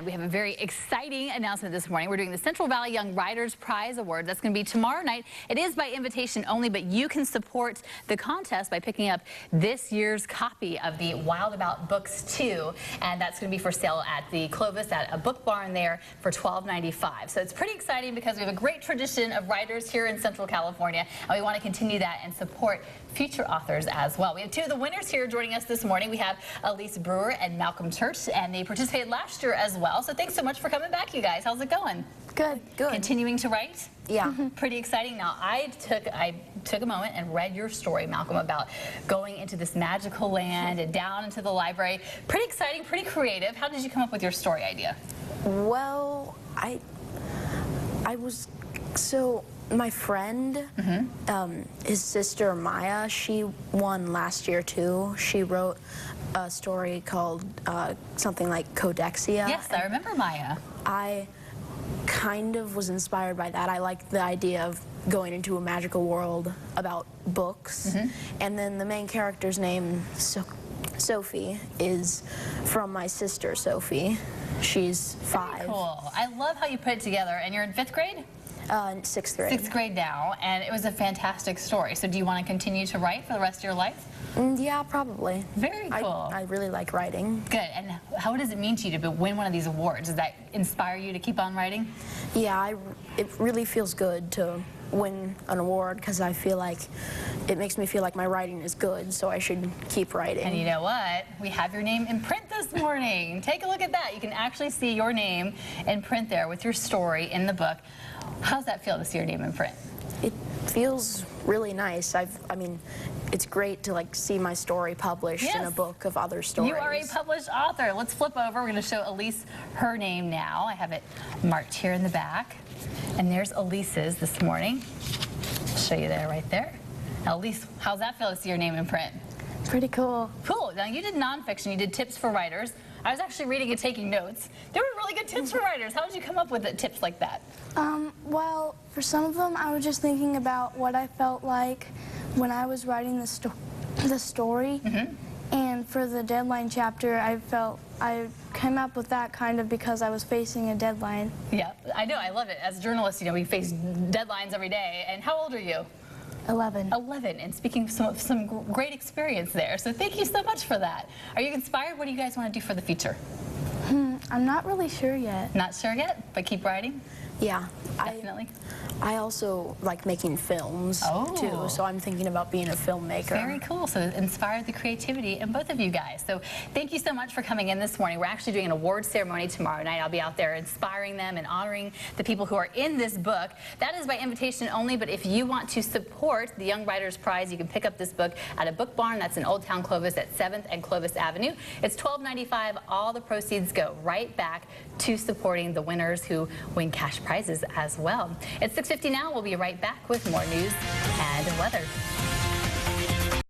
We have a very exciting announcement this morning. We're doing the Central Valley Young Writers Prize Award. That's going to be tomorrow night. It is by invitation only, but you can support the contest by picking up this year's copy of the Wild About Books 2, and that's going to be for sale at the Clovis at a book barn there for $12.95. So it's pretty exciting because we have a great tradition of writers here in Central California, and we want to continue that and support future authors as well. We have two of the winners here joining us this morning. We have Elise Brewer and Malcolm Church, and they participated last year as well. So thanks so much for coming back, you guys. How's it going? Good. Good. Continuing to write? Yeah. Pretty exciting. Now, I took a moment and read your story, Malcolm, about going into this magical land and down into the library. Pretty exciting, pretty creative. How did you come up with your story idea? Well, my friend, his sister Maya, she won last year too. She wrote a story called something like Codexia. Yes, I remember Maya. I kind of was inspired by that. I liked the idea of going into a magical world about books. And then the main character's name, Sophie, is from my sister Sophie. She's 5. Very cool. I love how you put it together. And you're in 5th grade? 6th grade. 6th grade now, and it was a fantastic story. So do you want to continue to write for the rest of your life? Yeah, probably. Very cool. I really like writing. Good. And how does it mean to you to win one of these awards? Does that inspire you to keep on writing? Yeah, it really feels good to win an award because I feel like it makes me feel like my writing is good, so I should keep writing. And you know what? We have your name in print this morning. Take a look at that. You can actually see your name in print there with your story in the book. How's that feel to see your name in print? It feels really nice. I mean, it's great to see my story published in a book of other stories. You are a published author. Let's flip over. We're going to show Elise her name now. I have it marked here in the back. And there's Elise's this morning. I'll show you there, right there. Now, Elise, how's that feel to see your name in print? Pretty cool. Cool. Now, you did nonfiction. You did tips for writers. I was actually reading and taking notes. There were really good tips for writers. How did you come up with tips like that? Well, for some of them, I was just thinking about what I felt like when I was writing the story. And for the deadline chapter, I came up with that kind of because I was facing a deadline. Yeah, I know. I love it. As journalists, you know, we face deadlines every day. And how old are you? 11. 11, and speaking of some great experience there. So thank you so much for that. Are you inspired? What do you guys want to do for the future? I'm not really sure yet. Not sure yet, but keep writing? Yeah. Definitely. I also like making films too, so I'm thinking about being a filmmaker. Very cool. So inspired the creativity in both of you guys. So thank you so much for coming in this morning. We're actually doing an award ceremony tomorrow night. I'll be out there inspiring them and honoring the people who are in this book. That is by invitation only, but if you want to support the Young Writers Prize, you can pick up this book at a book barn. That's in Old Town Clovis at 7th and Clovis Avenue. It's $12.95. All the proceeds go right back to supporting the winners who win cash prizes as well. It's 6:50 now. We'll be right back with more news and weather.